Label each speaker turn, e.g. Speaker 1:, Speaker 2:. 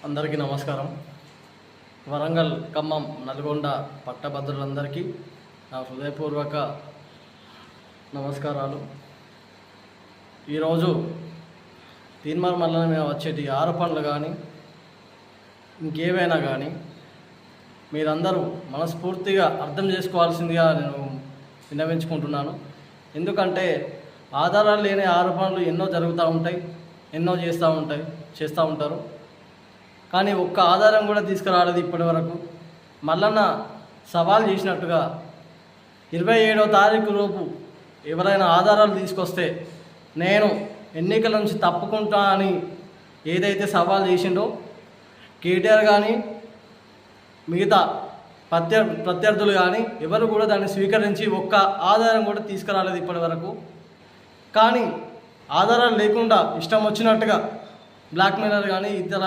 Speaker 1: అందరికీ నమస్కారం. వరంగల్, ఖమ్మం, నల్గొండ పట్టభద్రులందరికీ నా హృదయపూర్వక నమస్కారాలు. ఈరోజు తీన్మార్ మల్లన మీద వచ్చేటి ఆరోపణలు కానీ ఇంకేవైనా కానీ మీరందరూ మనస్ఫూర్తిగా అర్థం చేసుకోవాల్సిందిగా నేను విన్నవించుకుంటున్నాను. ఎందుకంటే ఆధారాలు లేని ఆరోపణలు ఎన్నో జరుగుతూ ఉంటాయి, ఎన్నో చేస్తూ ఉంటారు. కానీ ఒక్క ఆధారం కూడా తీసుకురాలేదు ఇప్పటి వరకు. మల్లన్న సవాల్ చేసినట్టుగా 27వ తారీఖు లోపు ఎవరైనా ఆధారాలు తీసుకొస్తే నేను ఎన్నికల నుంచి తప్పుకుంటా అని ఏదైతే సవాల్ చేసిండో కేటీఆర్ కానీ మిగతా ప్రత్యర్థులు కానీ ఎవరు కూడా దాన్ని స్వీకరించి ఒక్క ఆధారం కూడా తీసుకురాలేదు ఇప్పటి వరకు. కానీ ఆధారాలు లేకుండా ఇష్టం వచ్చినట్టుగా బ్లాక్మెయిలర్ కానీ ఇతర